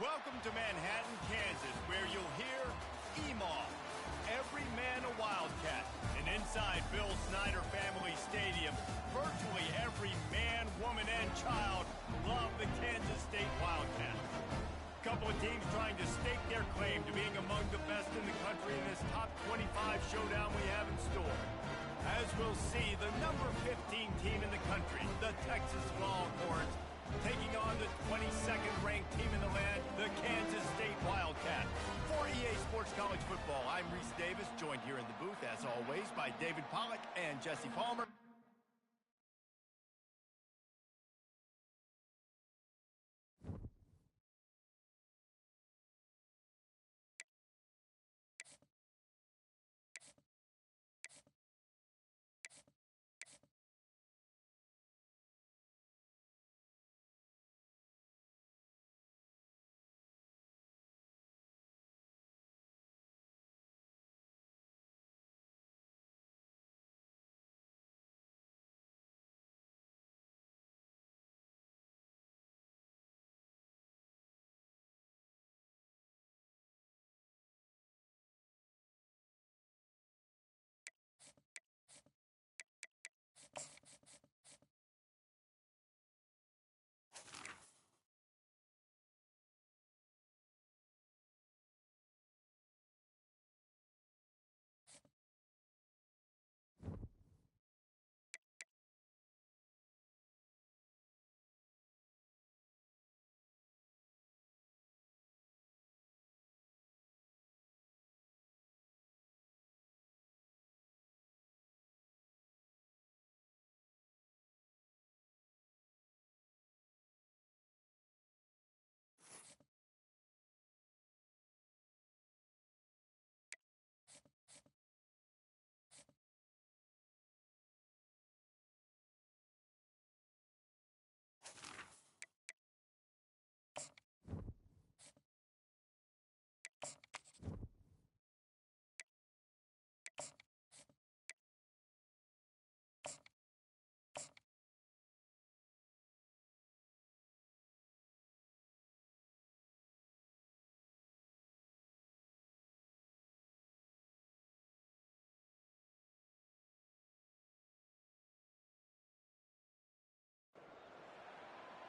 Welcome to Manhattan, Kansas, where you'll hear EMAW, every man a Wildcat. And inside Bill Snyder Family Stadium, virtually every man, woman, and child love the Kansas State Wildcats. A couple of teams trying to stake their claim to being among the best in the country in this top 25 showdown we have in store. As we'll see, the number 15 team in the country, the Texas Longhorns, taking on the 22nd ranked team in the land, the Kansas State Wildcats. For EA Sports College Football, I'm Reese Davis, joined here in the booth, as always, by David Pollack and Jesse Palmer.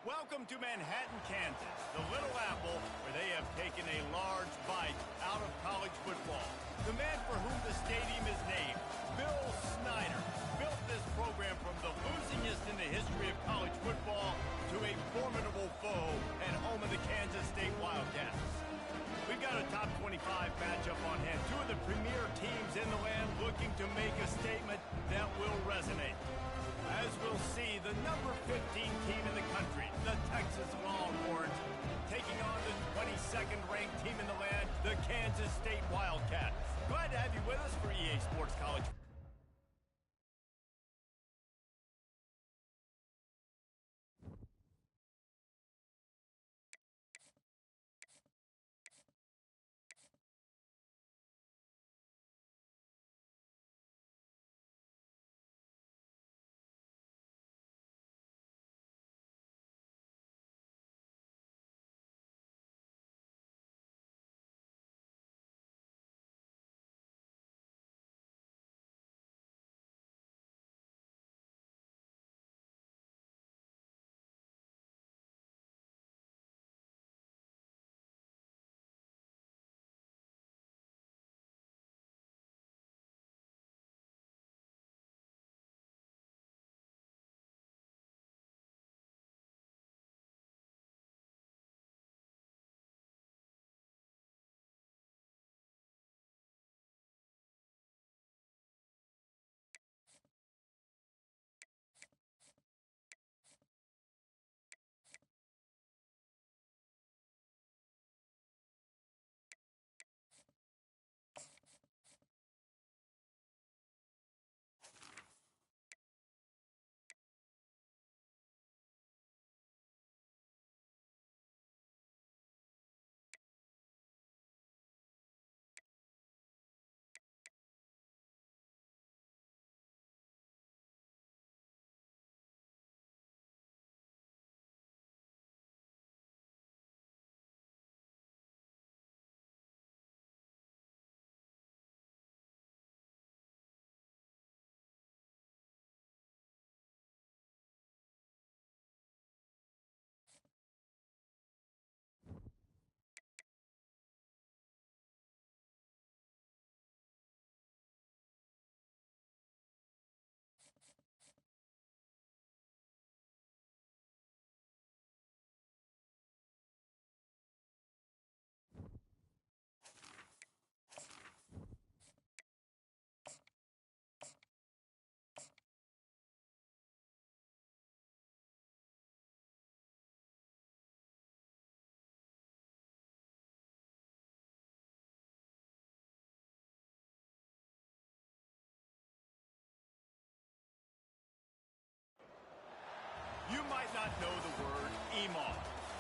Welcome to Manhattan, Kansas, the Little Apple, where they have taken a large bite out of college football. The man for whom the stadium is named, Bill Snyder, built this program from the losingest in the history of college football to a formidable foe and home of the Kansas State Wildcats. We've got a top 25 matchup on hand. Two of the premier teams in the land looking to make a statement that will resonate. As we'll see, the number 15 team in the country, the Texas Longhorns, taking on the 22nd ranked team in the land, the Kansas State Wildcats. Glad to have you with us for EA Sports College. You might not know the word EMAW,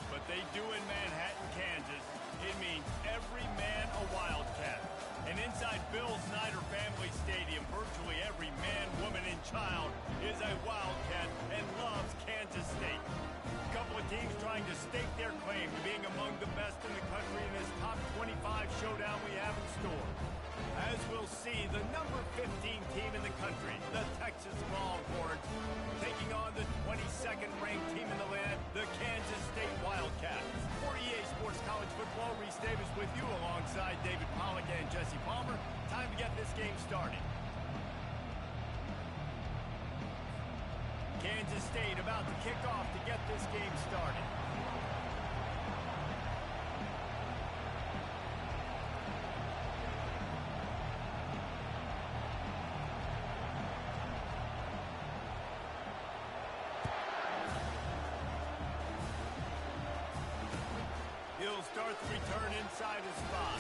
but they do in Manhattan, Kansas. It means every man a Wildcat. And inside Bill Snyder Family Stadium, virtually every man, woman, and child is a Wildcat and loves Kansas State. A couple of teams trying to stake their claim to being among the best in the country in this top 25 showdown we have in store. As we'll see, the number 15 team in the country, the Texas Longhorns, taking on the 22nd-ranked team in the land, the Kansas State Wildcats. For EA Sports College Football, Reese Davis with you alongside David Pollack and Jesse Palmer. Time to get this game started. Kansas State about to kick off to get this game started. He'll start the return inside his spot.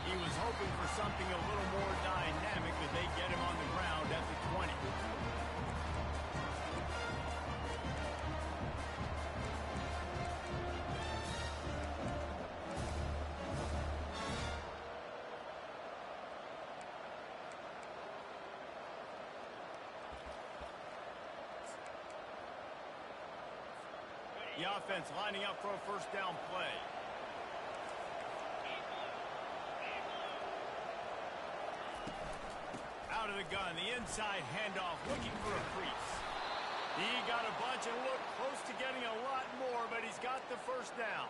He was hoping for something a little more dynamic, but they get him on the ground at the 20. The offense lining up for a first down play. Out of the gun, the inside handoff, looking for a crease. He got a bunch and looked close to getting a lot more, but he's got the first down.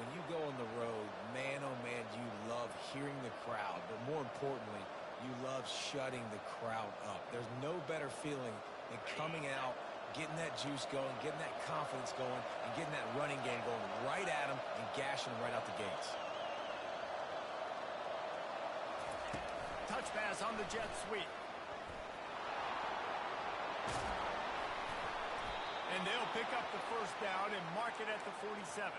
When you go on the road, man, oh man, you love hearing the crowd, but more importantly, you love shutting the crowd up. There's no better feeling than coming out, getting that juice going, getting that confidence going, and getting that running game going right at them and gashing them right out the gates. Touch pass on the jet sweep. And they'll pick up the first down and mark it at the 47.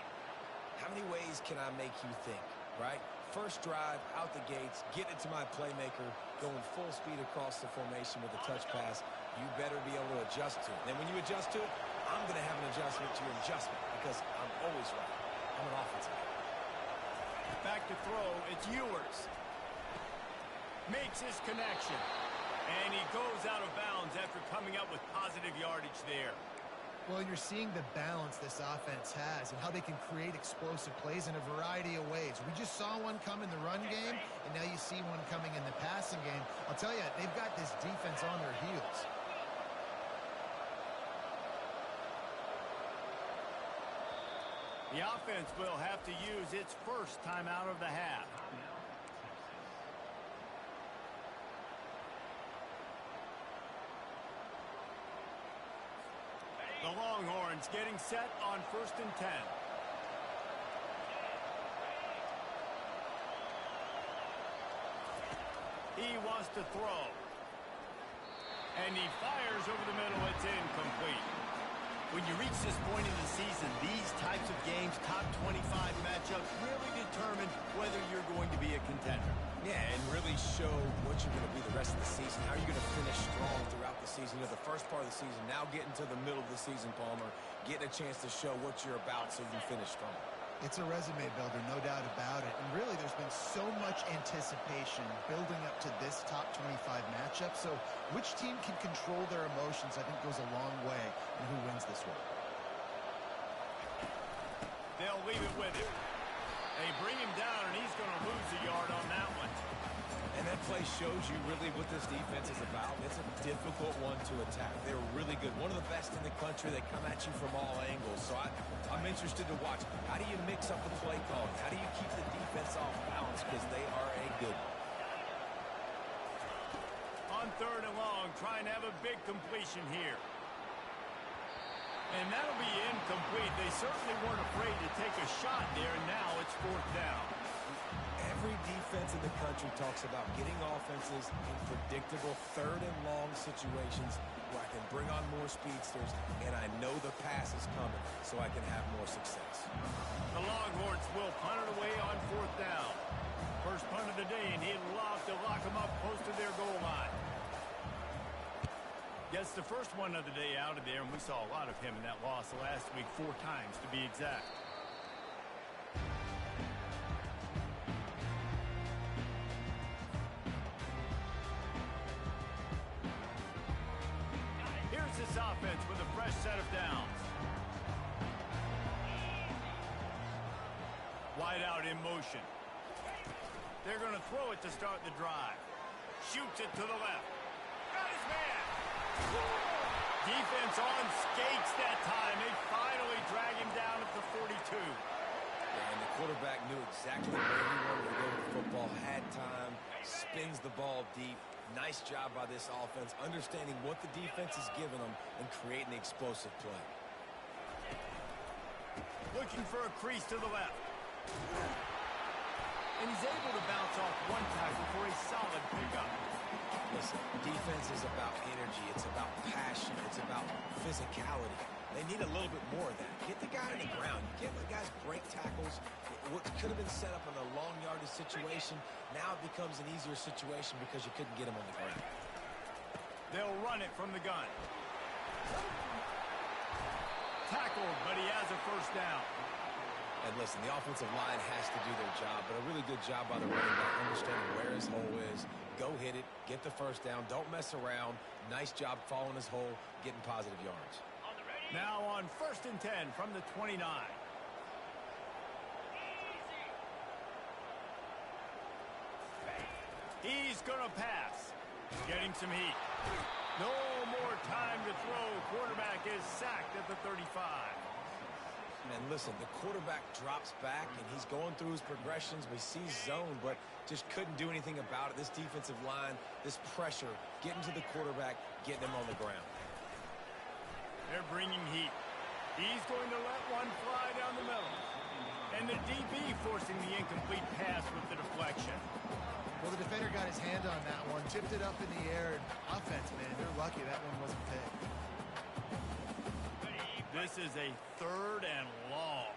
How many ways can I make you think, right? First drive, out the gates, get it to my playmaker, going full speed across the formation with a touch pass. You better be able to adjust to it. Then when you adjust to it, I'm going to have an adjustment to your adjustment because I'm always right. I'm an offensive guy. Back to throw. It's Ewers. Makes his connection. And he goes out of bounds after coming up with positive yardage there. Well, you're seeing the balance this offense has and how they can create explosive plays in a variety of ways. We just saw one come in the run game, and now you see one coming in the passing game. I'll tell you, they've got this defense on their heels. The offense will have to use its first timeout of the half. The Longhorns getting set on 1st and 10. He wants to throw. And he fires over the middle. It's incomplete. When you reach this point in the season, these types of games, top 25 matchups, really determine whether you're going to be a contender. Yeah, and really show what you're going to be the rest of the season. How are you going to finish strong throughout the season? You know, the first part of the season, now getting to the middle of the season, Palmer, getting a chance to show what you're about so you finish strong. It's a resume builder, no doubt about it. And really, there's been so much anticipation building up to this top 25 matchup. So which team can control their emotions, I think, goes a long way in who wins this one. They'll leave it with him. They bring him down, and he's going to lose a yard on that one. And that play shows you really what this defense is about. It's a difficult one to attack. They're really good. One of the best in the country. They come at you from all angles. So I'm interested to watch. How do you mix up the play calling? How do you keep the defense off balance? Because they are a good one. On 3rd and long, trying to have a big completion here. And that'll be incomplete. They certainly weren't afraid to take a shot there, and now it's 4th down. Every defense in the country talks about getting offenses in predictable 3rd and long situations where I can bring on more speedsters, and I know the pass is coming, so I can have more success. The Longhorns will punt it away on 4th down. First punt of the day, and he'd love to lock them up close to their goal line. Gets the first one of the day out of there, and we saw a lot of him in that loss last week, 4 times to be exact. Here's this offense with a fresh set of downs. Wide out in motion. They're going to throw it to start the drive. Shoots it to the left. Got his man. Defense on skates that time. They finally drag him down at the 42. Yeah, and the quarterback knew exactly where he wanted to go with the football, had time, spins the ball deep. Nice job by this offense, understanding what the defense is giving them and creating the explosive play. Looking for a crease to the left. And he's able to bounce off one tackle for a solid pickup. Listen, defense is about energy. It's about passion. It's about physicality. They need a little bit more of that. Get the guy on the ground. You can't let guys break tackles. What could have been set up in a long yardage situation, now it becomes an easier situation because you couldn't get him on the ground. They'll run it from the gun. Tackled, but he has a first down. And listen, the offensive line has to do their job, but a really good job by the running back, understanding where his hole is. Go hit it, get the first down, don't mess around. Nice job following his hole, getting positive yards. Now on 1st and 10 from the 29. He's going to pass. Getting some heat. No more time to throw. Quarterback is sacked at the 35. And listen, the quarterback drops back, and he's going through his progressions. We see zone, but just couldn't do anything about it. This defensive line, this pressure, getting to the quarterback, getting him on the ground. They're bringing heat. He's going to let one fly down the middle. And the DB forcing the incomplete pass with the deflection. Well, the defender got his hand on that one, tipped it up in the air. Offense, man, they're lucky that one wasn't picked. This is a 3rd and long.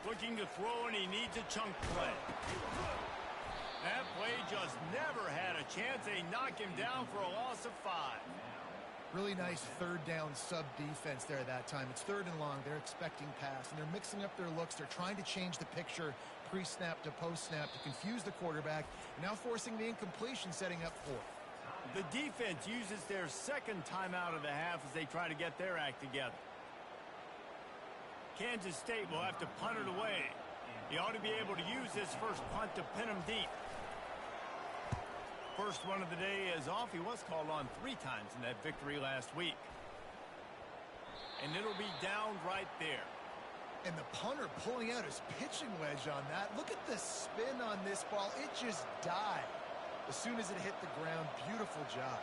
Looking to throw, and he needs a chunk play. That play just never had a chance. They knock him down for a loss of 5. Really nice 3rd down sub defense there that time. It's 3rd and long. They're expecting pass, and they're mixing up their looks. They're trying to change the picture pre-snap to post-snap to confuse the quarterback, now forcing the incompletion, setting up 4th. The defense uses their 2nd timeout of the half as they try to get their act together. Kansas State will have to punt it away. He ought to be able to use this first punt to pin him deep. First one of the day is off. He was called on 3 times in that victory last week. And it'll be down right there. And the punter pulling out his pitching wedge on that. Look at the spin on this ball. It just died as soon as it hit the ground. Beautiful job.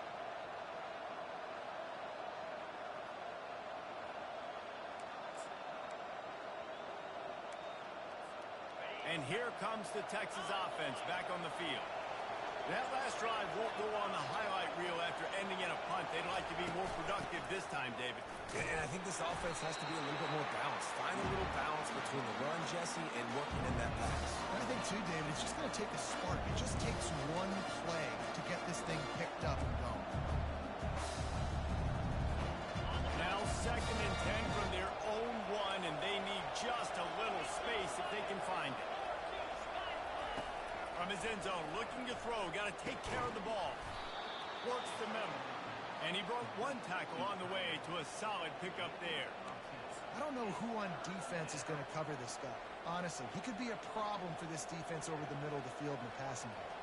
And here comes the Texas offense back on the field. That last drive won't go on the highlight reel after ending in a punt. They'd like to be more productive this time, David. And I think this offense has to be a little bit more balanced. Find a little balance between the run, Jesse, and working in that pass. I think, too, David, it's just going to take a spark. It just takes one play to get this thing picked up and going. Now 2nd and 10 from their own 1, and they need just a little space if they can find it. From his end zone, looking to throw, got to take care of the ball. Works the middle. And he broke 1 tackle on the way to a solid pickup there. I don't know who on defense is going to cover this guy. Honestly, he could be a problem for this defense over the middle of the field in the passing game.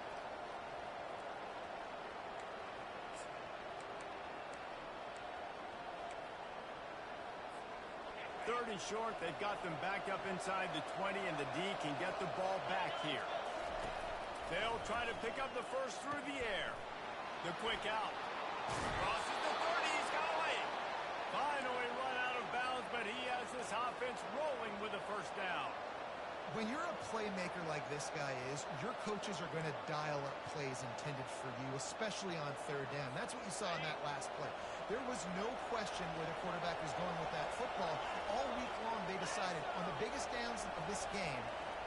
3rd and short. They've got them back up inside the 20, and the D can get the ball back here. They'll try to pick up the first through the air. The quick out. Crosses the 30. He's got away. Finally run out of bounds, but he has this offense rolling with a first down. When you're a playmaker like this guy is, your coaches are going to dial up plays intended for you, especially on 3rd down. That's what you saw in that last play. There was no question where the quarterback was going with that football. All week long, they decided on the biggest downs of this game,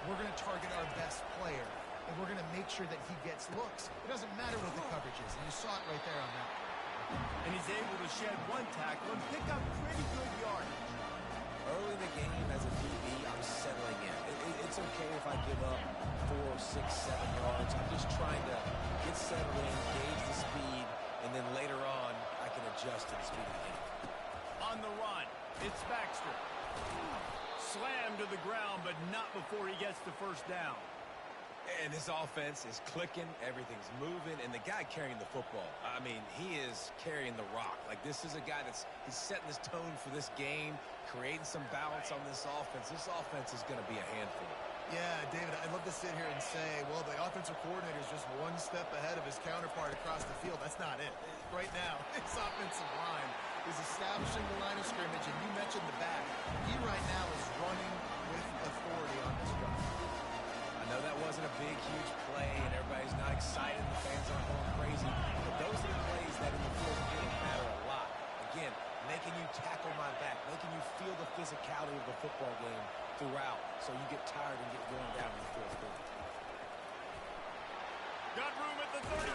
we're going to target our best player, and we're going to make sure that he gets looks. It doesn't matter what the coverage is, and you saw it right there on that. And he's able to shed one tackle and pick up pretty good yardage. Early in the game, as a DB, I'm settling in. It's okay if I give up 4, 6, 7 yards. I'm just trying to get settled in, gauge the speed, and then later on, I can adjust to the speed of the game. On the run, it's Baxter. Slammed to the ground, but not before he gets the first down. And this offense is clicking, everything's moving, and the guy carrying the football, I mean, he is carrying the rock. Like, this is a guy he's setting this tone for this game, creating some balance on this offense. This offense is going to be a handful. Yeah, David, I'd love to sit here and say, well, the offensive coordinator is just one step ahead of his counterpart across the field. That's not it. Right now, his offensive line is establishing the line of scrimmage, and you mentioned the back. He right now is running with authority on this drive. I know that wasn't a big, huge play, and everybody's not excited. The fans aren't going crazy. But those are the plays that in the fourth quarter matter a lot. Again, making you tackle my back, making you feel the physicality of the football game throughout, so you get tired and get worn down in the fourth quarter. Got room at the 35.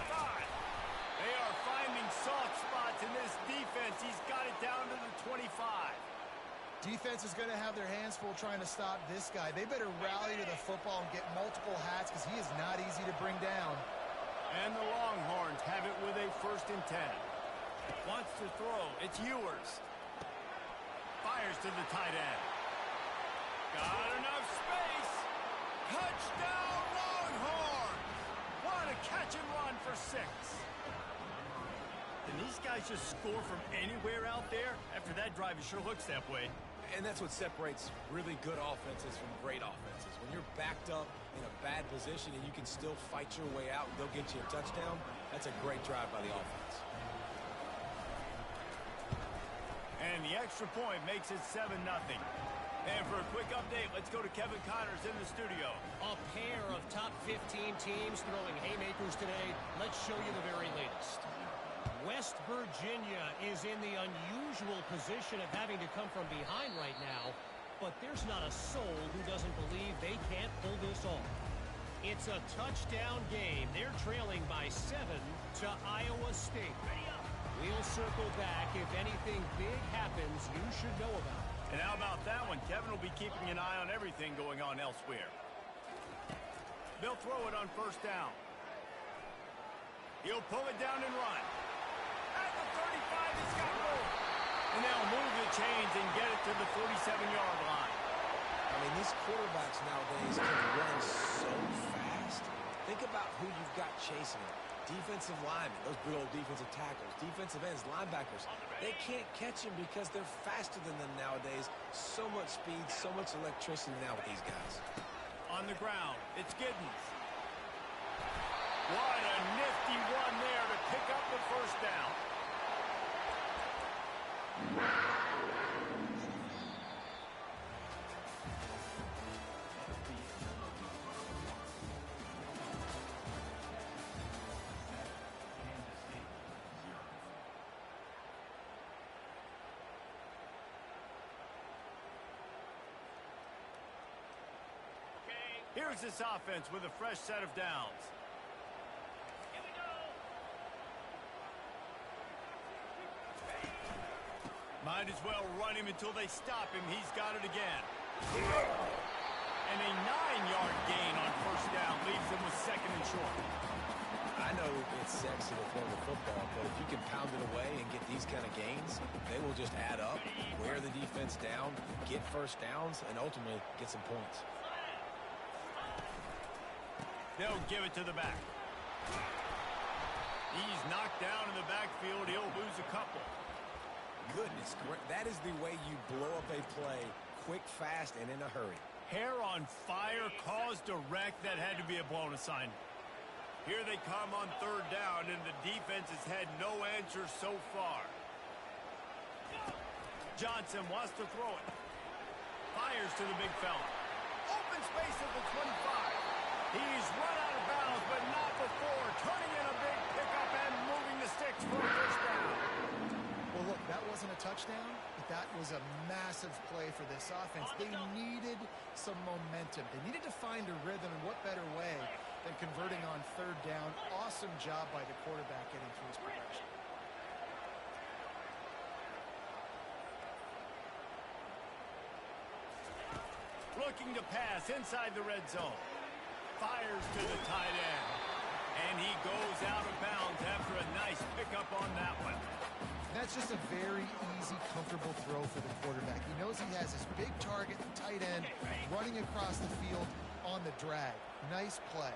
They are finding soft spots in this defense. He's got it down to the 25. Defense is going to have their hands full trying to stop this guy. They better rally to the football and get multiple hats because he is not easy to bring down. And the Longhorns have it with a 1st and 10. Wants to throw. It's Ewers. Fires to the tight end. Got enough space. Touchdown, Longhorns. What a catch and run for 6. And these guys just score from anywhere out there? After that drive, it sure looks that way. And that's what separates really good offenses from great offenses. When you're backed up in a bad position and you can still fight your way out and they'll get you a touchdown, that's a great drive by the offense. And the extra point makes it 7-0. And for a quick update, let's go to Kevin Connors in the studio. A pair of top 15 teams throwing haymakers today. Let's show you the very latest. West Virginia is in the unusual position of having to come from behind right now, but there's not a soul who doesn't believe they can't pull this off. It's a touchdown game. They're trailing by 7 to Iowa State. We'll circle back. If anything big happens, you should know about it. And how about that one? Kevin will be keeping an eye on everything going on elsewhere. They'll throw it on 1st down. He'll pull it down and run. At the 35, he's got room. And they'll move the chains and get it to the 47-yard line. I mean, these quarterbacks nowadays can run so fast. Think about who you've got chasing them. Defensive linemen, those big old defensive tackles, defensive ends, linebackers. They can't catch him because they're faster than them nowadays. So much speed, so much electricity now with these guys. On the ground, it's Giddens. What a nifty one there to pick up the 1st down. Here's this offense with a fresh set of downs. Here we go. Might as well run him until they stop him. He's got it again. And a 9-yard gain on 1st down leaves them with 2nd and short. I know it's sexy to throw the football, but if you can pound it away and get these kind of gains, they will just add up, wear the defense down, get 1st downs, and ultimately get some points. They'll give it to the back. He's knocked down in the backfield. He'll lose a couple. Goodness, that is the way you blow up a play quick, fast, and in a hurry. Hair on fire, caused a wreck. That had to be a blown assignment. Here they come on 3rd down, and the defense has had no answer so far. Johnson wants to throw it. Fires to the big fella. Open space at the 25. He's run out of bounds, but not before. Turning in a big pickup and moving the sticks for a 1st down. Well, look, That wasn't a touchdown, but that was a massive play for this offense. They needed some momentum. They needed to find a rhythm, and what better way than converting on third down. Awesome job by the quarterback getting through his progression. Looking to pass inside the red zone. Fires to the tight end. And he goes out of bounds after a nice pickup on that one. That's just a very easy, comfortable throw for the quarterback. He knows he has his big target, the tight end, running across the field on the drag. Nice play.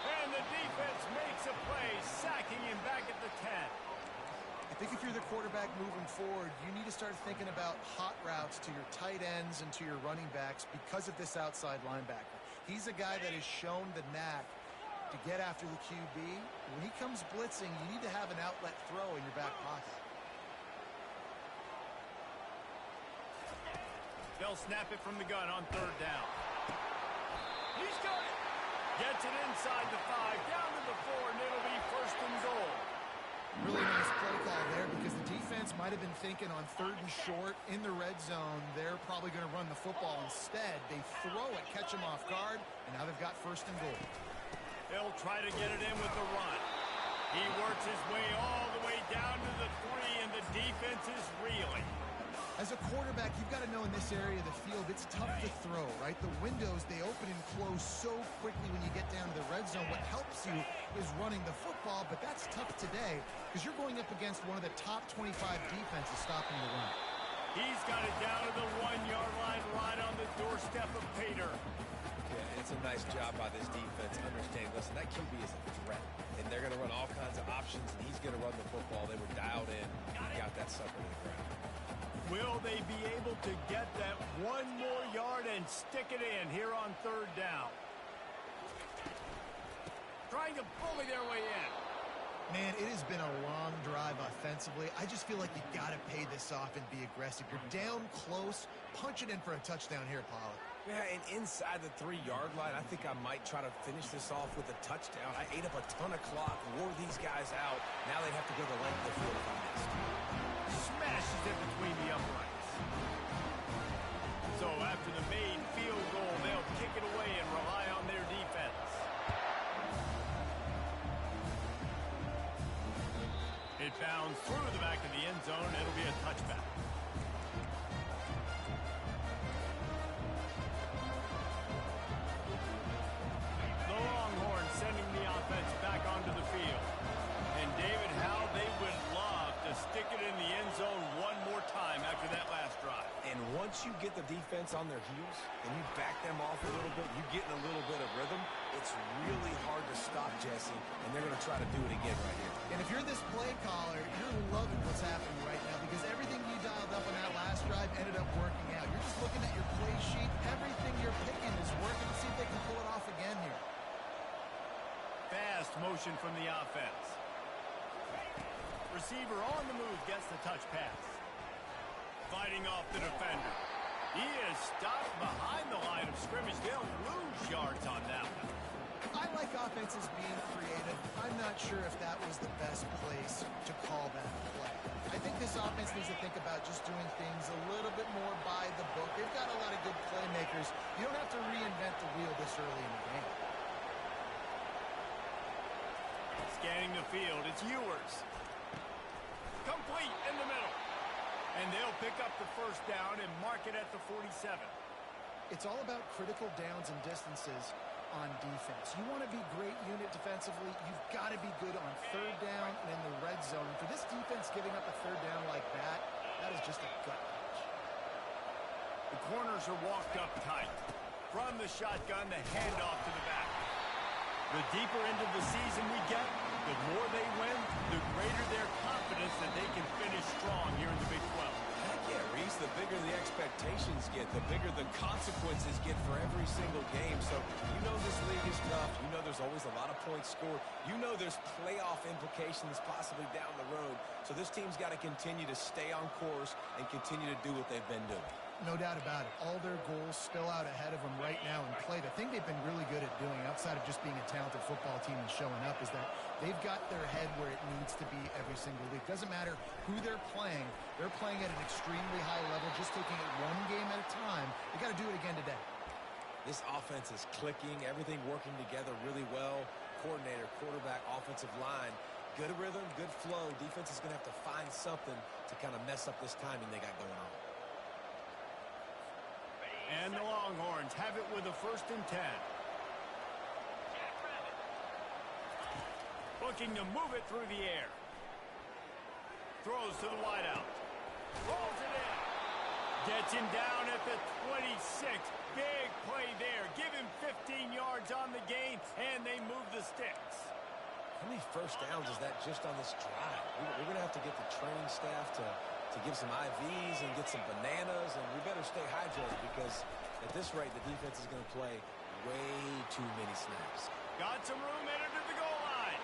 And the defense makes a play, sacking him back at the 10. I think if you're the quarterback moving forward, you need to start thinking about hot routes to your tight ends and to your running backs because of this outside linebacker. He's a guy that has shown the knack to get after the QB. When he comes blitzing, you need to have an outlet throw in your back pocket. They'll snap it from the gun on third down. He's got it. Gets it inside the 5, down to the 4, and it'll be first and goal. Really nice play call there because the defense might have been thinking on third and short in the red zone. They're probably going to run the football instead. They throw it, catch him off guard, and now they've got first and goal. They'll try to get it in with the run. He works his way all the way down to the 3, and the defense is reeling. As a quarterback, you've got to know in this area of the field, it's tough to throw, right? The windows, they open and close so quickly when you get down to the red zone. What helps you is running the football, but that's tough today because you're going up against one of the top 25 defenses stopping the run. He's got it down to the 1-yard line, right on the doorstep of Pater. Yeah, it's a nice job by this defense understanding, listen, that QB is a threat, and they're going to run all kinds of options, and he's going to run the football. They were dialed in. He got that sucker to the ground. Will they be able to get that 1 more yard and stick it in here on third down? Trying to bully their way in. Man, it has been a long drive offensively. I just feel like you got to pay this off and be aggressive. You're down close. Punch it in for a touchdown here, Pollard. Yeah, and inside the 3-yard line, I think I might try to finish this off with a touchdown. I ate up a ton of clock, wore these guys out. Now they have to go the length of the field if I missed. Smashes it between the uprights. So after the made field goal, they'll kick it away and rely on their defense. It bounds through the back of the end zone. It'll be a touchback. The Longhorns sending the offense back onto the field. And David, how they would love to stick it in the end zone one more time after that last drive. And once you get the defense on their heels and you back them off a little bit, you get in a little bit of rhythm, it's really hard to stop, Jesse, and they're going to try to do it again right here. And if you're this play caller, you're loving what's happening right now because everything you dialed up on that last drive ended up working out. You're just looking at your play sheet. Everything you're picking is working. Let's see if they can pull it off again here. Fast motion from the offense. Receiver on the move gets the touch pass. Fighting off the defender. He is stopped behind the line of scrimmage. They'll lose yards on that one. I like offenses being creative. I'm not sure if that was the best place to call that play. I think this offense needs to think about just doing things a little bit more by the book. They've got a lot of good playmakers. You don't have to reinvent the wheel this early in the game. Scanning the field, it's Ewers. Complete in the middle. And they'll pick up the first down and mark it at the 47. It's all about critical downs and distances on defense. You want to be great unit defensively, you've got to be good on third down and in the red zone. For this defense giving up a third down like that, that is just a gut punch. The corners are walked up tight. From the shotgun, the handoff to the back. The deeper into the season we get, the more they win, the greater their confidence that they can finish strong here in the Big 12. Heck yeah, Reese, the bigger the expectations get, the bigger the consequences get for every single game. So you know this league is tough. You know there's always a lot of points scored. You know there's playoff implications possibly down the road. So this team's got to continue to stay on course and continue to do what they've been doing. No doubt about it. All their goals spill out ahead of them right now in play. The thing they've been really good at doing, outside of just being a talented football team and showing up, is that they've got their head where it needs to be every single week. Doesn't matter who they're playing at an extremely high level, just taking it one game at a time. They got to do it again today. This offense is clicking, everything working together really well. Coordinator, quarterback, offensive line, good rhythm, good flow. Defense is going to have to find something to kind of mess up this timing they got going on. And the Longhorns have it with a 1st and 10. Looking to move it through the air. Throws to the wideout. Rolls it in. Gets him down at the 26. Big play there. Give him 15 yards on the gain, and they move the sticks. How many first downs is that just on this drive? We're going to have to get the training staff to give some IVs and get some bananas, and we better stay hydrated because at this rate, the defense is going to play way too many snaps. Got some room headed to the goal line.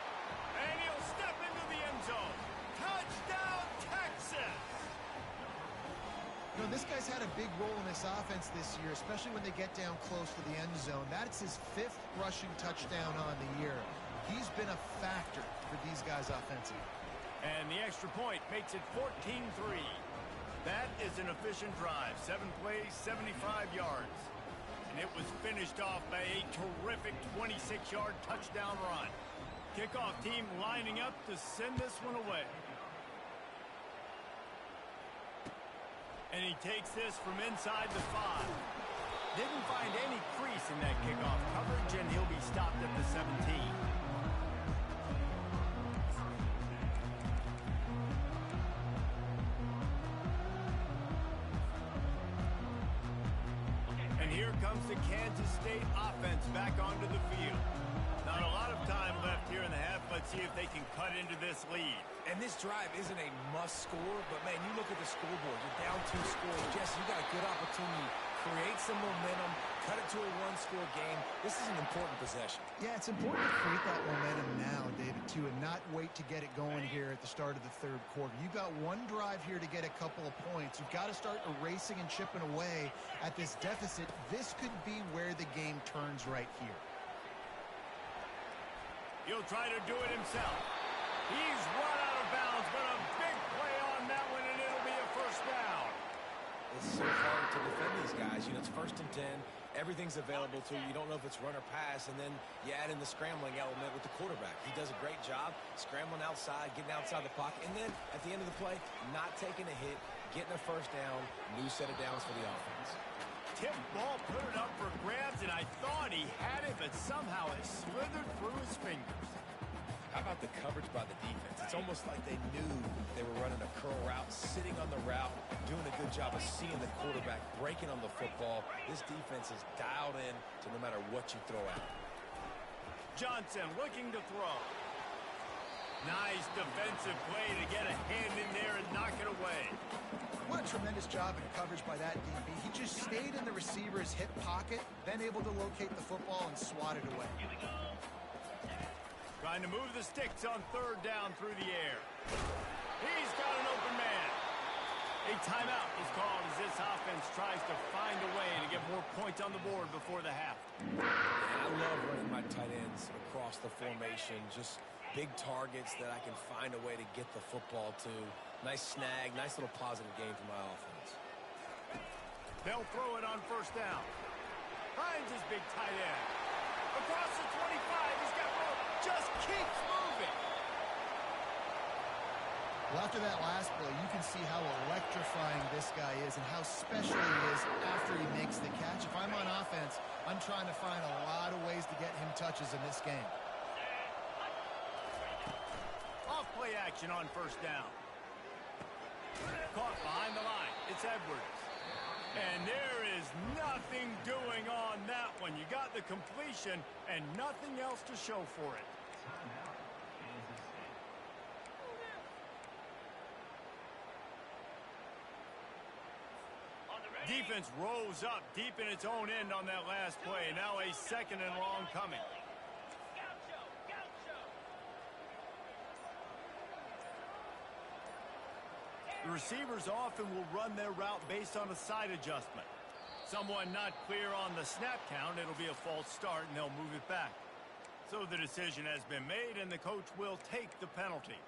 And he'll step into the end zone. Touchdown, Texas! You know, this guy's had a big role in this offense this year, especially when they get down close to the end zone. That's his 5th rushing touchdown on the year. He's been a factor for these guys offensively. And the extra point makes it 14-3. That is an efficient drive. 7 plays, 75 yards. And it was finished off by a terrific 26-yard touchdown run. Kickoff team lining up to send this one away. And he takes this from inside the 5. Didn't find any crease in that kickoff coverage, and he'll be stopped at the 17. Here comes the Kansas State offense back onto the field. Not a lot of time left here in the half. Let's see if they can cut into this lead. And this drive isn't a must score, but man, you look at the scoreboard. You're down 2 scores. Jesse, you got a good opportunity. Create some momentum. Cut it to a 1-score game. This is an important possession. Yeah, it's important to create that momentum now, David, too, and not wait to get it going here at the start of the 3rd quarter. You've got one drive here to get a couple of points. You've got to start erasing and chipping away at this deficit. This could be where the game turns right here. He'll try to do it himself. He's run out of bounds, but a big play on that one, and it'll be a 1st down. It's so hard to defend these guys. You know, it's 1st and 10. Everything's available to you. You don't know if it's run or pass, and then you add in the scrambling element with the quarterback. He does a great job scrambling outside, getting outside the pocket, and then at the end of the play, not taking a hit, getting a 1st down, new set of downs for the offense. Tip ball, put it up for grabs, and I thought he had it, but somehow it slithered through his fingers. How about the coverage by the defense? It's almost like they knew they were running a curl route, sitting on the route, doing a good job of seeing the quarterback, breaking on the football. This defense is dialed in to no matter what you throw at. Johnson looking to throw. Nice defensive play to get a hand in there and knock it away. What a tremendous job in coverage by that DB. He just stayed in the receiver's hip pocket, then able to locate the football and swat it away. Trying to move the sticks on 3rd down through the air. He's got an open man. A timeout is called as this offense tries to find a way to get more points on the board before the half. And I love running my tight ends across the formation. Just big targets that I can find a way to get the football to. Nice snag, nice little positive game for my offense. They'll throw it on 1st down. Finds his big tight end. Across the 25, he's got room. Just keeps moving. Well, after that last play, you can see how electrifying this guy is and how special he is after he makes the catch. If I'm on offense, I'm trying to find a lot of ways to get him touches in this game. Off play action on 1st down. Caught behind the line. It's Edwards. And there is nothing doing on that one. You got the completion and nothing else to show for it. Defense rose up deep in its own end on that last play. Now a 2nd and long coming. The receivers often will run their route based on a side adjustment. Someone not clear on the snap count, it'll be a false start, and they'll move it back. So the decision has been made, and the coach will take the penalty.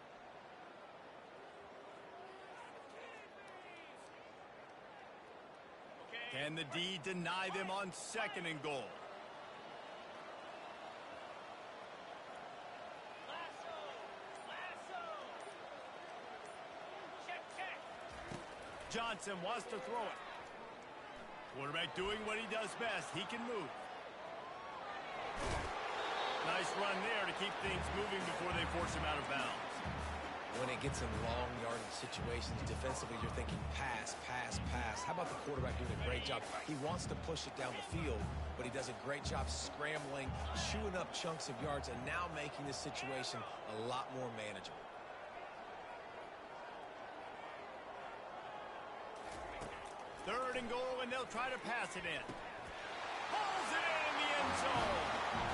Can the D deny them on 2nd and goal? Johnson wants to throw it. Quarterback doing what he does best. He can move. Nice run there to keep things moving before they force him out of bounds. When it gets in long yardage situations, defensively, you're thinking pass, pass, pass. How about the quarterback doing a great job? He wants to push it down the field, but he does a great job scrambling, chewing up chunks of yards, and now making this situation a lot more manageable. Third and goal, and they'll try to pass it in. Pulls it in the end zone.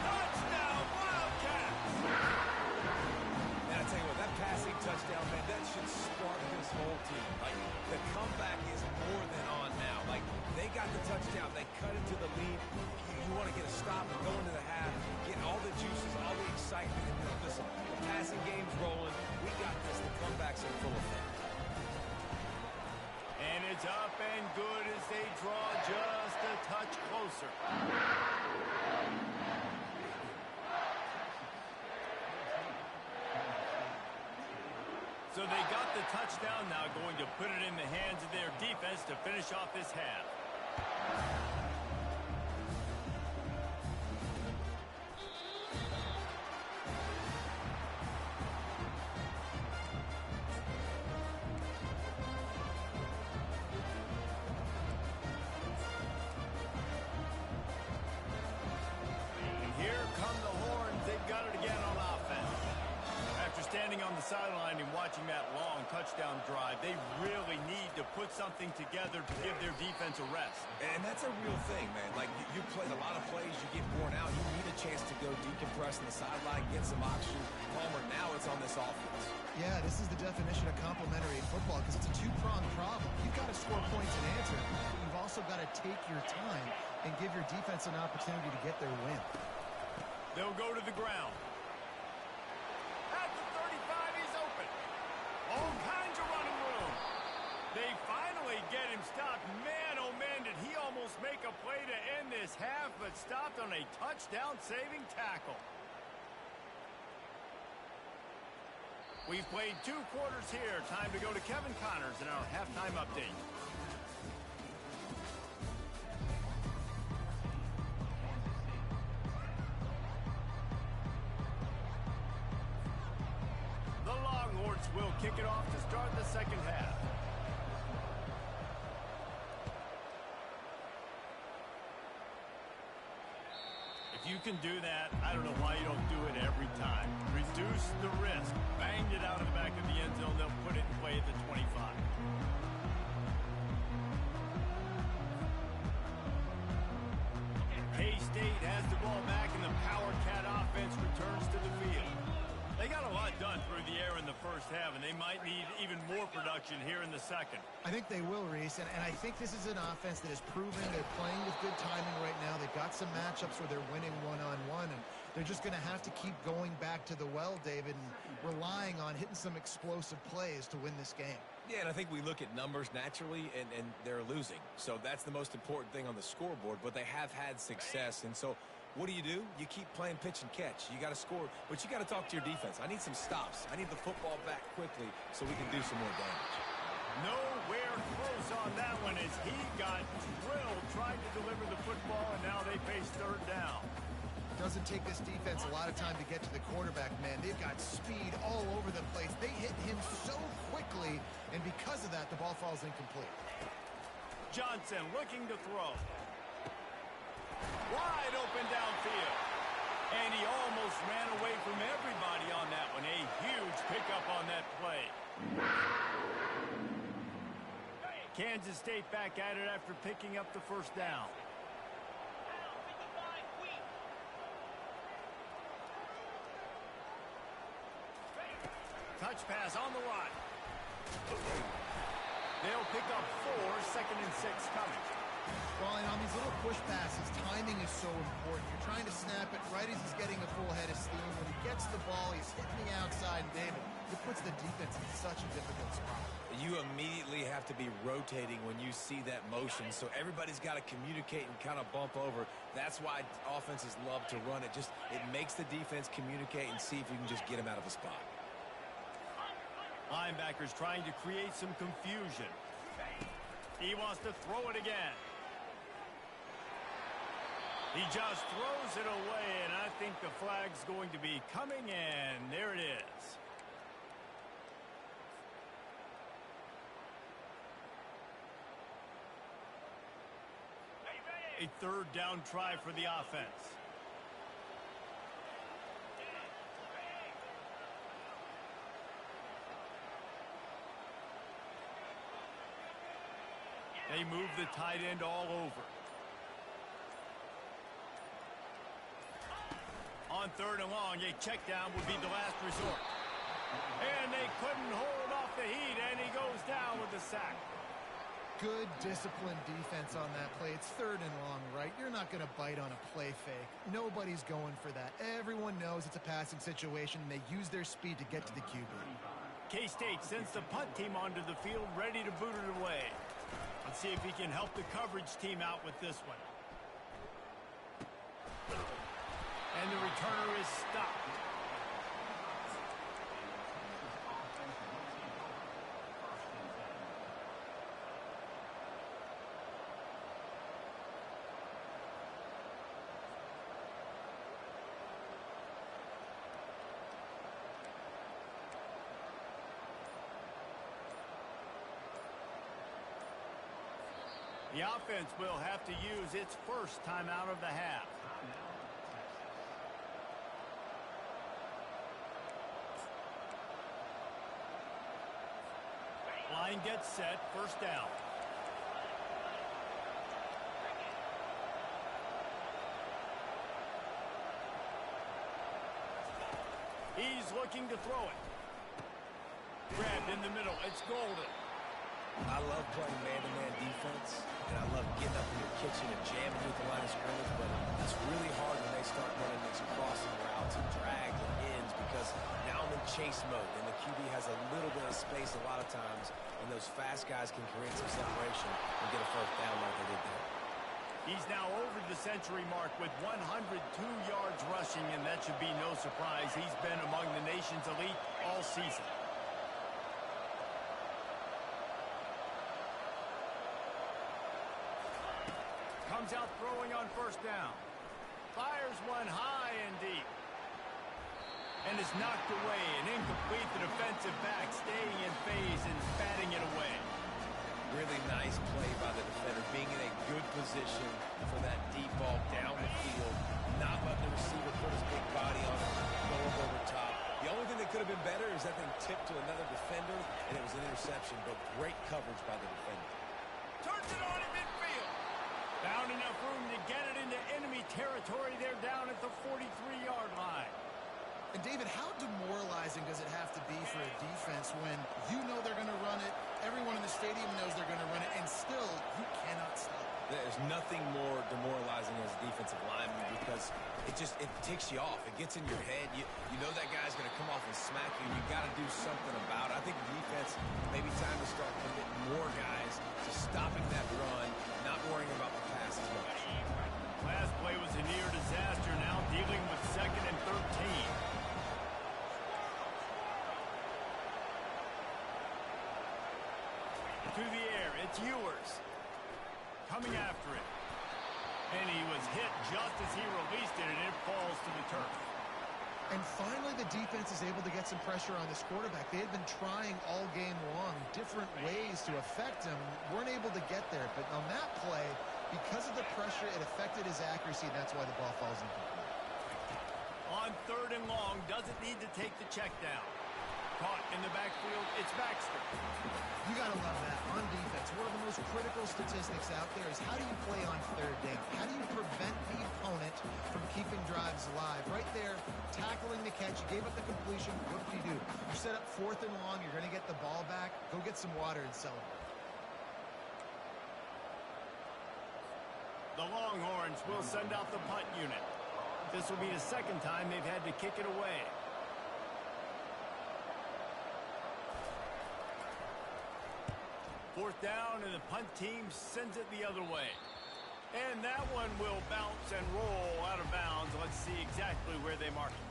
Touchdown, Wildcats! And I tell you what, that passing touchdown, man, that should spark this whole team. Like, the comeback is more than on now. Like, they got the touchdown. They cut into the lead. You want to get a stop and go into the half, get all the juices, all the excitement. And, listen, the passing game's rolling. We got this. The comeback's in full effect. And it's up and good as they draw just a touch closer. So they got the touchdown, now going to put it in the hands of their defense to finish off this half. Standing on the sideline and watching that long touchdown drive, they really need to put something together to give their defense a rest. And that's a real thing, man. Like, you play a lot of plays, you get worn out. You need a chance to go decompress on the sideline, get some oxygen. Palmer, now it's on this offense. Yeah, this is the definition of complementary football because it's a two-pronged problem. You've got to score points and answer, but you've also got to take your time and give your defense an opportunity to get their win. They'll go to the ground. All kinds of running room. They finally get him stopped. Man, oh man, did he almost make a play to end this half, but stopped on a touchdown-saving tackle. We've played 2 quarters here. Time to go to Kevin Connors in our halftime update. Will kick it off to start the second half. If you can do that, I don't know why you don't do it every time. Reduce the risk. Banged it out of the back of the end zone. They'll put it in play at the 25. K-State has the ball back, and the Power Cat offense returns to the field. They got a lot done through the air in the first half, and they might need even more production here in the second. I think they will, Reese, and I think this is an offense that is proven they're playing with good timing right now. They've got some matchups where they're winning one-on-one, and they're just going to have to keep going back to the well, David, and relying on hitting some explosive plays to win this game. Yeah, and I think we look at numbers naturally, and they're losing. So that's the most important thing on the scoreboard, but they have had success, and so what do? You keep playing pitch and catch. You got to score, but you got to talk to your defense. I need some stops. I need the football back quickly so we can do some more damage. Nowhere close on that one as he got drilled, tried to deliver the football, and now they face third down. Doesn't take this defense a lot of time to get to the quarterback, man. They've got speed all over the place. They hit him so quickly, and because of that, the ball falls incomplete. Johnson looking to throw. Wide open downfield. And he almost ran away from everybody on that one. A huge pickup on that play. Kansas State back at it after picking up the first down. Touch pass on the right. They'll pick up 4, 2nd and 6 coming. Well, and on these little push passes, timing is so important. You're trying to snap it right as he's getting a full head of steam. When he gets the ball, he's hitting the outside, and David, it puts the defense in such a difficult spot. You immediately have to be rotating when you see that motion, so everybody's got to communicate and kind of bump over. That's why offenses love to run it. It makes the defense communicate and see if you can just get him out of a spot. Linebackers trying to create some confusion. He wants to throw it again. He just throws it away, and I think the flag's going to be coming in. There it is. A 3rd down try for the offense. They move the tight end all over. On 3rd and long, a check down would be the last resort. And they couldn't hold off the heat, and he goes down with the sack. Good, disciplined defense on that play. It's 3rd and long, right? You're not going to bite on a play fake. Nobody's going for that. Everyone knows it's a passing situation, and they use their speed to get to the QB. K-State sends the punt team onto the field, ready to boot it away. Let's see if he can help the coverage team out with this one. And the returner is stopped. The offense will have to use its first timeout of the half. Line gets set, 1st down. He's looking to throw it. Grabbed in the middle, it's Golden. I love playing man-to-man defense, and I love getting up in your kitchen and jamming with the line of scrimmage, but it's really hard when they start running these crossing routes and drags and ends because now I'm in chase mode, and the QB has a little bit of space a lot of times, and those fast guys can create some separation and get a 1st down like they did there. He's now over the century mark with 102 yards rushing, and that should be no surprise. He's been among the nation's elite all season. Comes out throwing on 1st down. Fires one high and deep. And is knocked away and incomplete. The defensive back staying in phase and batting it away. Really nice play by the defender, being in a good position for that deep ball down the field. Not letting the receiver put his big body on it, go over top. The only thing that could have been better is that thing tipped to another defender, and it was an interception, but great coverage by the defender. Turns it on in midfield. Found enough room to get it into enemy territory. They're down at the 43-yard line. And, David, how demoralizing does it have to be for a defense when you know they're going to run it, everyone in the stadium knows they're going to run it, and still you cannot stop it? There's nothing more demoralizing as a defensive lineman because it ticks you off. It gets in your head. You know that guy's going to come off and smack you, and you got to do something about it. I think the defense, maybe time to start committing more guys to stopping that run, not worrying about the pass as much. Last play was a near disaster, now dealing with 2nd and 13. To the air, it's Ewers. Coming after it. And he was hit just as he released it, and it falls to the turf. And finally, the defense is able to get some pressure on this quarterback. They had been trying all game long different ways to affect him. Weren't able to get there. But on that play, because of the pressure, it affected his accuracy. That's why the ball falls incomplete. On 3rd and long, doesn't need to take the check down. Caught in the backfield, it's Baxter. You got to love that. On defense, one of the most critical statistics out there is how do you play on 3rd down? How do you prevent the opponent from keeping drives alive? Right there, tackling the catch. You gave up the completion. What do? You set up 4th and long. You're going to get the ball back. Go get some water and celebrate. The Longhorns will send out the punt unit. This will be the second time they've had to kick it away. Fourth down, and the punt team sends it the other way. And that one will bounce and roll out of bounds. Let's see exactly where they mark it.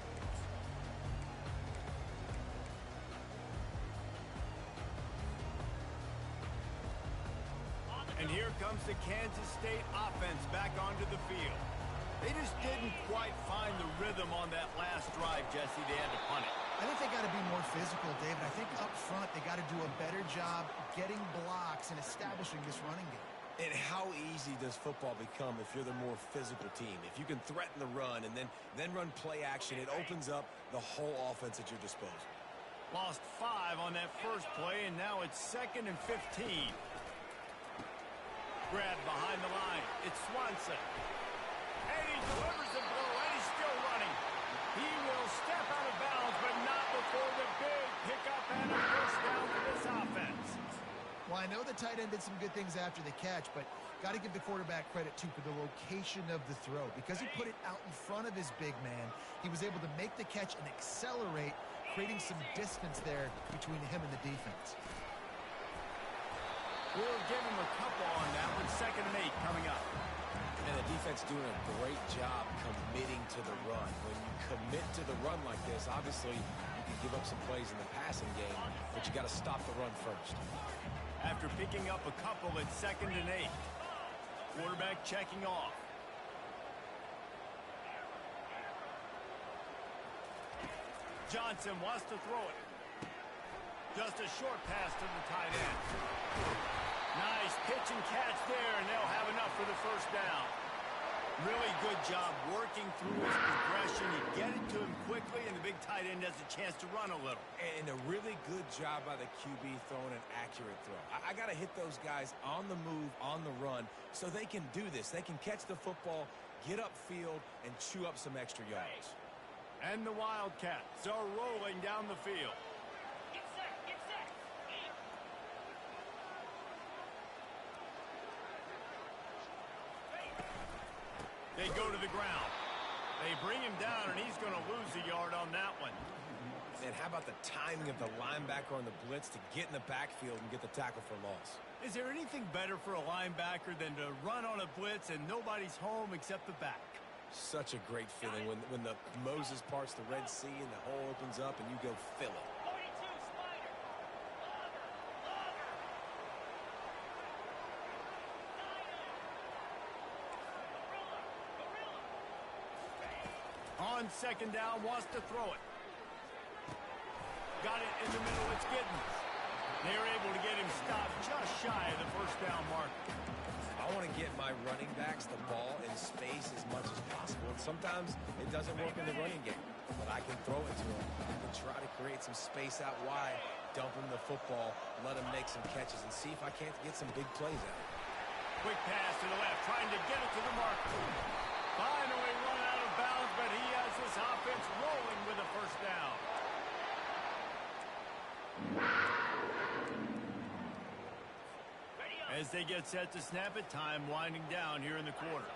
And here comes the Kansas State offense back onto the field. They just didn't quite find the rhythm on that last drive, Jesse. They had to punt it. I think they got to be more physical, David. I think up front they got to do a better job getting blocks and establishing this running game. And how easy does football become if you're the more physical team? If you can threaten the run and then run play action, it opens up the whole offense at your disposal. Lost 5 on that first play, and now it's 2nd and 15. Grab behind the line. It's Swanson. And he delivers the blow, and he's still running. He will step out of bounds, but not before the big pickup and a first down for this offense. Well, I know the tight end did some good things after the catch, but got to give the quarterback credit, too, for the location of the throw. Because he put it out in front of his big man, he was able to make the catch and accelerate, creating some distance there between him and the defense. We'll give him a couple on that one. 2nd and 8 coming up. And the defense doing a great job committing to the run. When you commit to the run like this, obviously you can give up some plays in the passing game, but you got to stop the run first. After picking up a couple, it's 2nd and 8. Quarterback checking off. Johnson wants to throw it. Just a short pass to the tight end. Nice pitch and catch there, and they'll have enough for the first down. Really good job working through his progression. You get it to him quickly, and the big tight end has a chance to run a little. And a really good job by the QB throwing an accurate throw. I got to hit those guys on the move, on the run, so they can do this. They can catch the football, get upfield, and chew up some extra yards. And the Wildcats are rolling down the field. They go to the ground. They bring him down, and he's going to lose a yard on that one. And how about the timing of the linebacker on the blitz to get in the backfield and get the tackle for loss? Is there anything better for a linebacker than to run on a blitz and nobody's home except the back? Such a great feeling when the Moses parts the Red Sea and the hole opens up and you go fill it. On 2nd down, wants to throw it. Got it in the middle, it's Giddens. They're able to get him stopped just shy of the first down mark. I want to get my running backs the ball in space as much as possible. And sometimes it doesn't work in the running game, but I can throw it to them. I can try to create some space out wide, dump him the football, let him make some catches, and see if I can't get some big plays out. Quick pass to the left, trying to get it to the mark. Finally run out of bounds, but he has this offense rolling with a first down. As they get set to snap it, time winding down here in the quarter.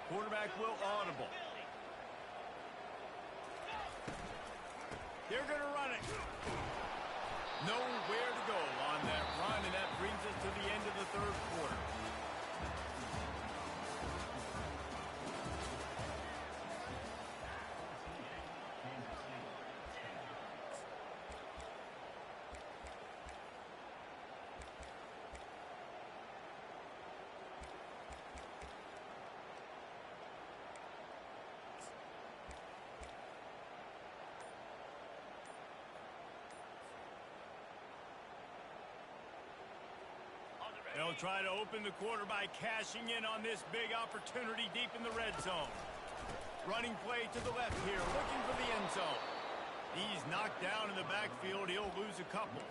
Quarterback will audible. They're going to run it. Nowhere to go on that run, and that brings us to the end of the third quarter. They'll try to open the quarter by cashing in on this big opportunity deep in the red zone. Running play to the left here, looking for the end zone. He's knocked down in the backfield. He'll lose a couple.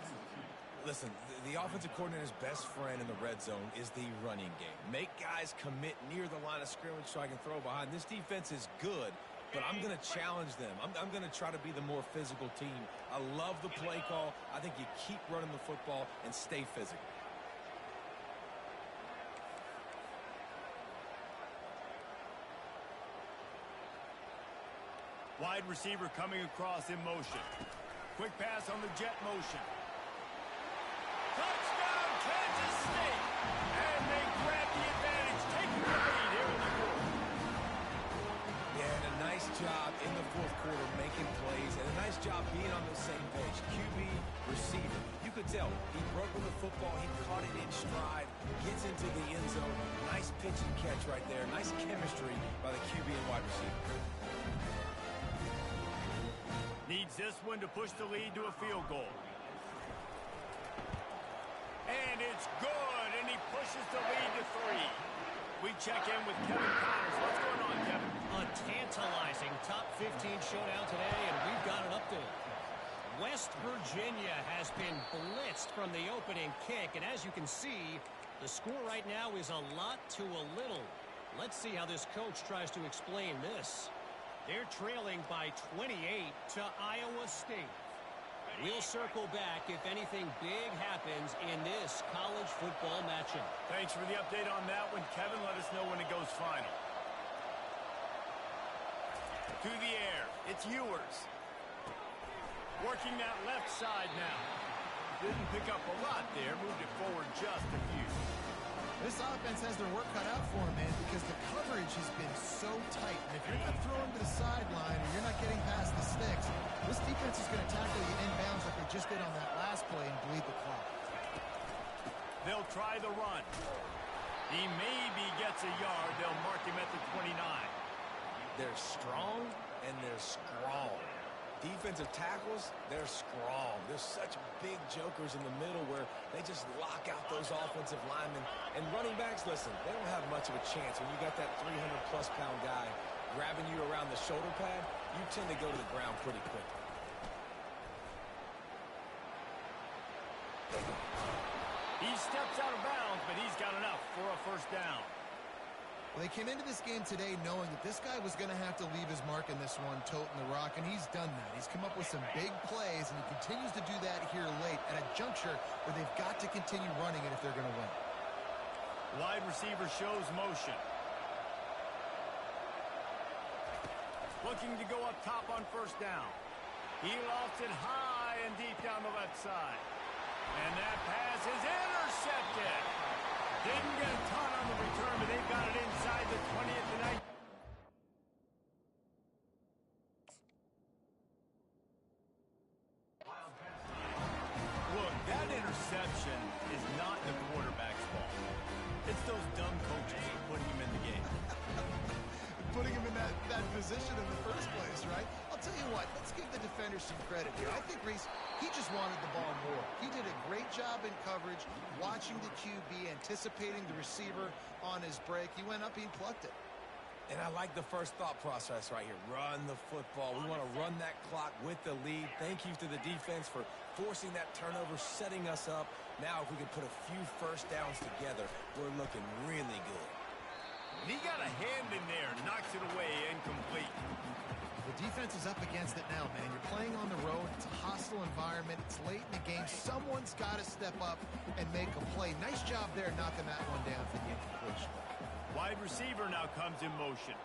Listen, the offensive coordinator's best friend in the red zone is the running game. Make guys commit near the line of scrimmage so I can throw behind. This defense is good, but I'm going to challenge them. I'm going to try to be the more physical team. I love the play call. I think you keep running the football and stay physical. Wide receiver coming across in motion. Quick pass on the jet motion. Touchdown, Kansas State! And they grab the advantage, taking the lead here in the fourth. Yeah, and a nice job in the fourth quarter making plays, and a nice job being on the same page. QB, receiver. You could tell he broke with the football, he caught it in stride, gets into the end zone. Nice pitch and catch right there. Nice chemistry by the QB and wide receiver. Needs this one to push the lead to a field goal. And it's good, and he pushes the lead to 3. We check in with Kevin Connors. What's going on, Kevin? A tantalizing top 15 showdown today, and we've got an update. West Virginia has been blitzed from the opening kick, and as you can see, the score right now is a lot to a little. Let's see how this coach tries to explain this. They're trailing by 28 to Iowa State. We'll circle back if anything big happens in this college football matchup. Thanks for the update on that one, Kevin. Let us know when it goes final. To the air, it's Ewers. Working that left side now. Didn't pick up a lot there. Moved it forward just a few. This offense has their work cut out for them, man, because the coverage has been so tight. And if you're not throwing to the sideline or you're not getting past the sticks, this defense is going to tackle you inbounds like they just did on that last play and bleed the clock. They'll try the run. He maybe gets a yard. They'll mark him at the 29. They're strong and they're strong. Defensive tackles, they're strong. There's such big jokers in the middle where they just lock out those offensive linemen. And running backs, listen, they don't have much of a chance. When you got that 300-plus pound guy grabbing you around the shoulder pad, you tend to go to the ground pretty quick. He steps out of bounds, but he's got enough for a first down. Well, they came into this game today knowing that this guy was going to have to leave his mark in this one, toting the rock, and he's done that. He's come up with some big plays, and he continues to do that here late at a juncture where they've got to continue running it if they're going to win. Wide receiver shows motion. Looking to go up top on first down. He lofts it high and deep down the left side. And that pass is intercepted. Didn't get a ton on the return, but they've got it inside the 20th tonight. Look, that interception is not the quarterback's fault. It's those dumb coaches who are putting him in the game. Putting him in that position in the first place, right? I'll tell you what, let's give the defender some credit here. I think Reese, he just wanted the ball more. He did a great job in coverage, watching the QB, anticipating the receiver on his break. He went up, he plucked it. And I like the first thought process right here. Run the football. We want to run that clock with the lead. Thank you to the defense for forcing that turnover, setting us up. Now if we can put a few first downs together, we're looking really good. He got a hand in there, knocks it away, incomplete. The defense is up against it now, man. You're playing on the road. It's a hostile environment. It's late in the game. Someone's got to step up and make a play. Nice job there knocking that one down for the incompletion. Wide receiver now comes in motion.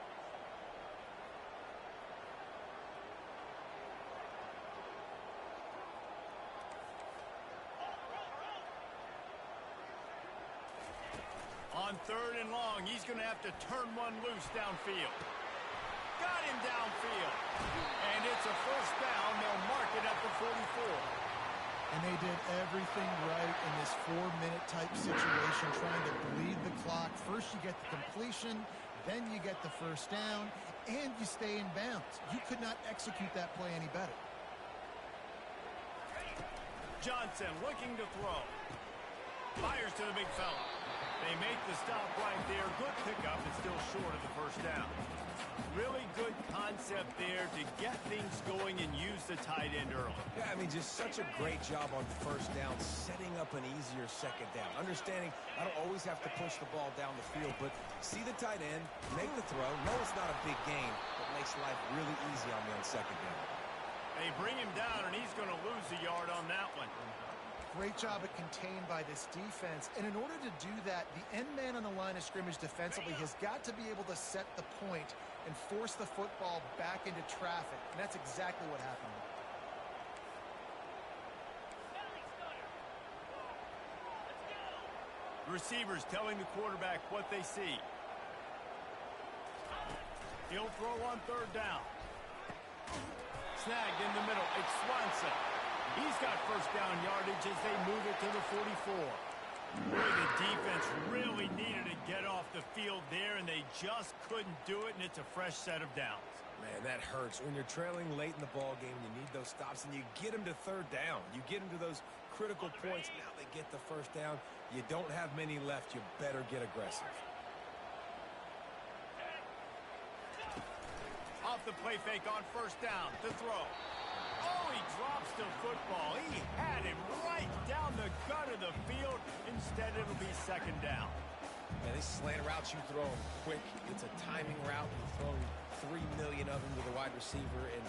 On third and long, he's going to have to turn one loose downfield. Got him downfield. And it's a first down. They'll mark it at the 44. And they did everything right in this 4-minute type situation, trying to bleed the clock. First you get the completion, then you get the first down, and you stay in bounds. You could not execute that play any better. Johnson looking to throw. Fires to the big fella. They make the stop right there. Good pickup, but still short of the first down. Really good concept there to get things going and use the tight end early. Yeah, I mean, just such a great job on first down, setting up an easier second down. Understanding I don't always have to push the ball down the field, but see the tight end, make the throw. Know it's not a big gain, but makes life really easy on me on second down. They bring him down, and he's going to lose a yard on that one. Great job at contained by this defense. And in order to do that, the end man on the line of scrimmage defensively has got to be able to set the point and force the football back into traffic. And that's exactly what happened. The receivers telling the quarterback what they see. He'll throw on third down. Snagged in the middle. It's Swanson. He's got first down yardage as they move it to the 44. Boy, the defense really needed to get off the field there, and they just couldn't do it, and it's a fresh set of downs. Man, that hurts. When you're trailing late in the ball game, you need those stops, and you get them to third down. You get them to those critical points. Now they get the first down. You don't have many left. You better get aggressive. Off the play fake on first down to throw. Oh, he drops the football. He had him right down the gut of the field. Instead, it'll be second down. Man, these slant routes, you throw them quick. It's a timing route. You're throwing 3 million of them to the wide receiver, and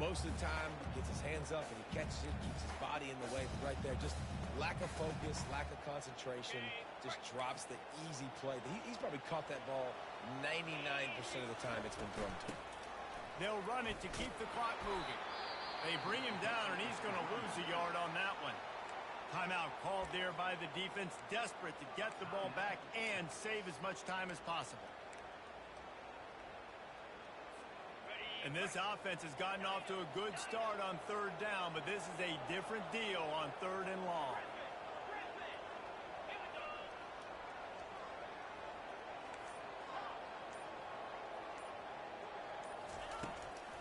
most of the time, he gets his hands up and he catches it, keeps his body in the way. But right there, just lack of focus, lack of concentration, just drops the easy play. He's probably caught that ball 99% of the time it's been thrown to him. They'll run it to keep the clock moving. They bring him down, and he's going to lose a yard on that one. Timeout called there by the defense, desperate to get the ball back and save as much time as possible. And this offense has gotten off to a good start on third down, but this is a different deal on third and long.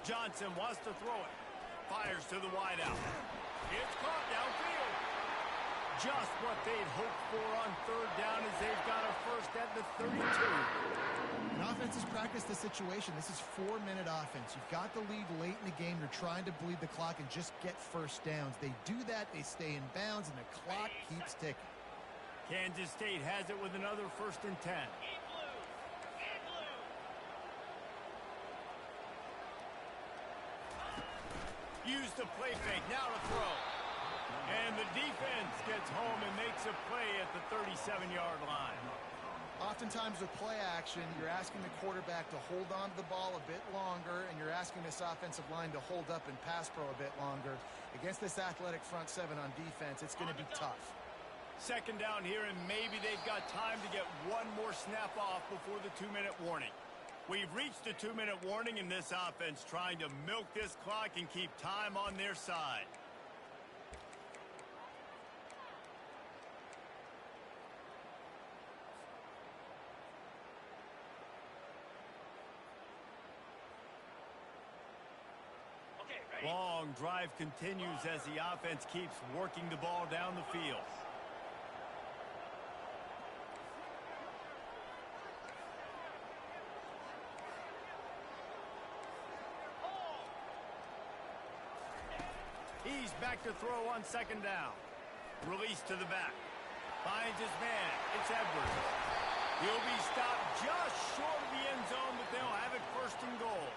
Johnson wants to throw it. Fires to the wideout. It's caught downfield. Just what they'd hoped for on third down as they've got a first at the 32. An offense has practiced the situation. This is 4-minute offense. You've got the lead late in the game. You're trying to bleed the clock and just get first downs. They do that, they stay in bounds, and the clock keeps ticking. Kansas State has it with another 1st and 10. Use the play fake, now to throw. And the defense gets home and makes a play at the 37-yard line. Oftentimes with play action, you're asking the quarterback to hold on to the ball a bit longer, and you're asking this offensive line to hold up and pass pro a bit longer. Against this athletic front seven on defense, it's going to be tough. Second down here, and maybe they've got time to get one more snap off before the 2-minute warning. We've reached the 2-minute warning, and this offense trying to milk this clock and keep time on their side. Long drive continues as the offense keeps working the ball down the field. He's back to throw on second down. Release to the back. Finds his man. It's Edwards. He'll be stopped just short of the end zone, but they'll have it 1st and goal.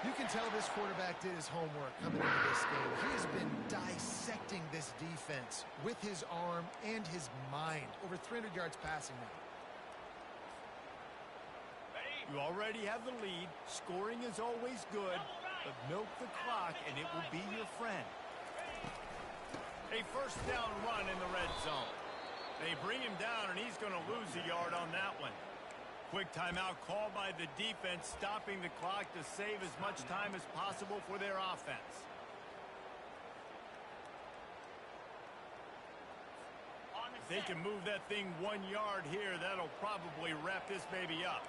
You can tell this quarterback did his homework coming into this game. He has been dissecting this defense with his arm and his mind. Over 300 yards passing now. You already have the lead. Scoring is always good, but milk the clock and it will be your friend. A 1st down run in the red zone. They bring him down, and he's going to lose a yard on that one. Quick timeout called by the defense, stopping the clock to save as much time as possible for their offense. If they can move that thing 1 yard here, that'll probably wrap this baby up.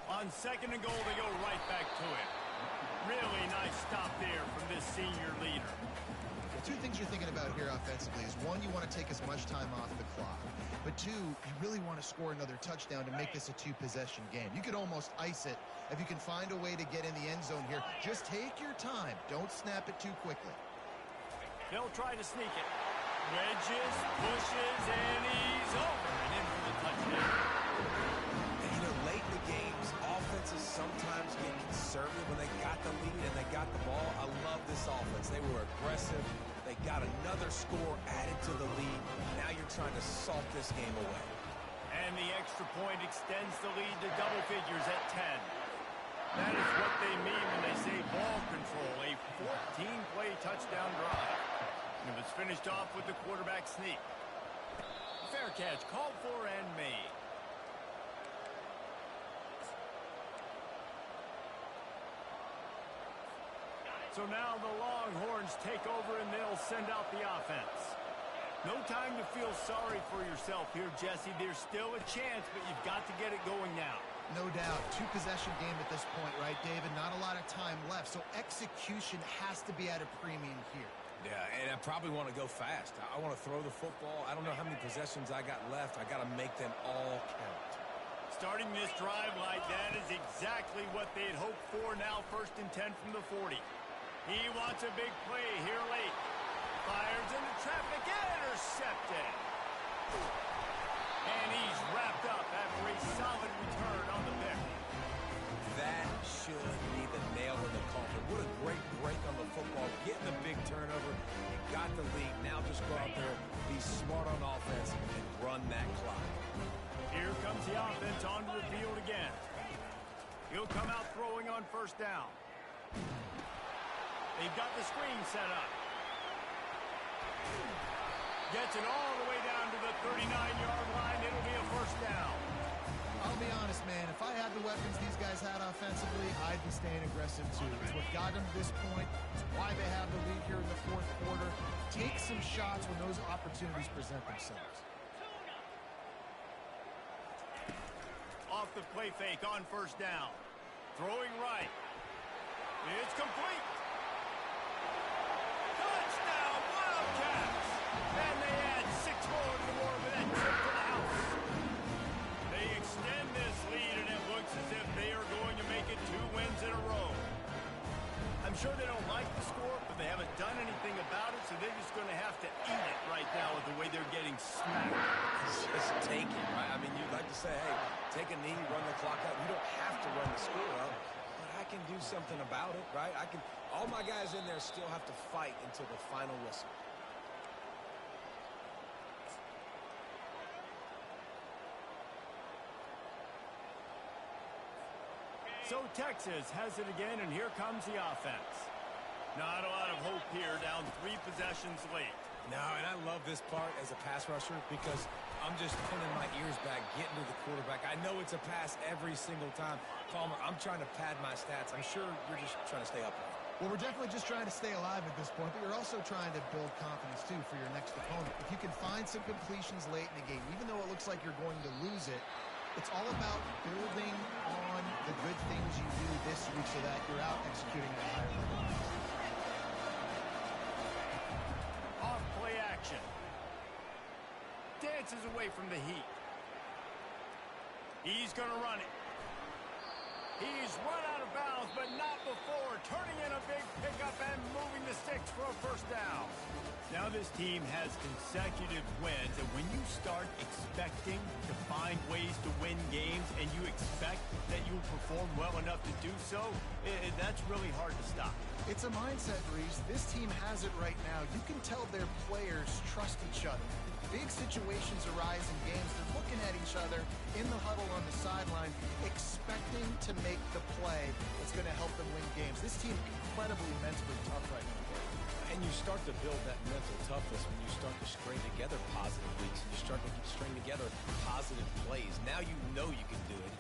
On 2nd and goal, they go right back to it. Really nice stop there from this senior leader. The 2 things you're thinking about here offensively is, 1, you want to take as much time off the clock. But 2, you really want to score another touchdown to make this a 2-possession game. You could almost ice it if you can find a way to get in the end zone here. Just take your time. Don't snap it too quickly. They'll try to sneak it. Wedges, pushes, and he's over and in for the touchdown. He You know, late in the games, offenses sometimes get conservative when they got the lead and they got the ball. I love this offense. They were aggressive. They got another score added to the lead. Now you're trying to salt this game away. And the extra point extends the lead to double figures at 10. That is what they mean when they say ball control, a 14-play touchdown drive. And it was finished off with the quarterback sneak. Fair catch, called for and made. So now the Longhorns take over and they'll send out the offense. No time to feel sorry for yourself here, Jesse. There's still a chance, but you've got to get it going now. No doubt. Two-possession game at this point, right, David? Not a lot of time left, so execution has to be at a premium here. Yeah, and I probably want to go fast. I want to throw the football. I don't know how many possessions I got left. I got to make them all count. Starting this drive like that is exactly what they'd hoped for. Now 1st and 10 from the 40. He wants a big play here late. Fires into traffic, intercepted. And he's wrapped up after a solid return on the pick. That should be the nail in the coffin. What a great break on the football. Getting the big turnover. You got the lead. Now just go out there, be smart on offense, and run that clock. Here comes the offense onto the field again. He'll come out throwing on 1st down. They've got the screen set up. Gets it all the way down to the 39-yard line. It'll be a 1st down. I'll be honest, man. If I had the weapons these guys had offensively, I'd be staying aggressive too. It's what got them to this point. It's why they have the lead here in the 4th quarter. Take some shots when those opportunities present themselves. Off the play fake on 1st down. Throwing right. It's complete. Touchdown, Wildcats! And they add 6 more to the board with that trip to the house. They extend this lead, and it looks as if they are going to make it 2 wins in a row. I'm sure they don't like the score, but they haven't done anything about it, so they're just going to have to eat it right now with the way they're getting smacked. Just take it, right? I mean, you'd like to say, hey, take a knee, run the clock out. You don't have to run the score out, but I can do something about it, right? All my guys in there still have to fight until the final whistle. So Texas has it again, and here comes the offense. Not a lot of hope here, down 3 possessions late. No, and I love this part as a pass rusher because I'm just pinning my ears back, getting to the quarterback. I know it's a pass every single time. Palmer, I'm trying to pad my stats. I'm sure you're just trying to stay upright. Well, we're definitely just trying to stay alive at this point, but you're also trying to build confidence, too, for your next opponent. If you can find some completions late in the game, even though it looks like you're going to lose it, it's all about building on the good things you do this week so that you're out executing at a higher level. Off play action. Dances away from the heat. He's going to run it. He's run out of bounds, but not before. Turning in a big pickup and moving the sticks for a 1st down. Now this team has consecutive wins, and when you start expecting to find ways to win games and you expect that you will perform well enough to do so, that's really hard to stop. It's a mindset, Reese. This team has it right now. You can tell their players trust each other. Big situations arise in games. They're looking at each other in the huddle on the sideline, expecting to make the play that's going to help them win games. This team incredibly mentally tough right now. And you start to build that mental toughness when you start to string together positive weeks. And you string together positive plays. Now you know you can do it.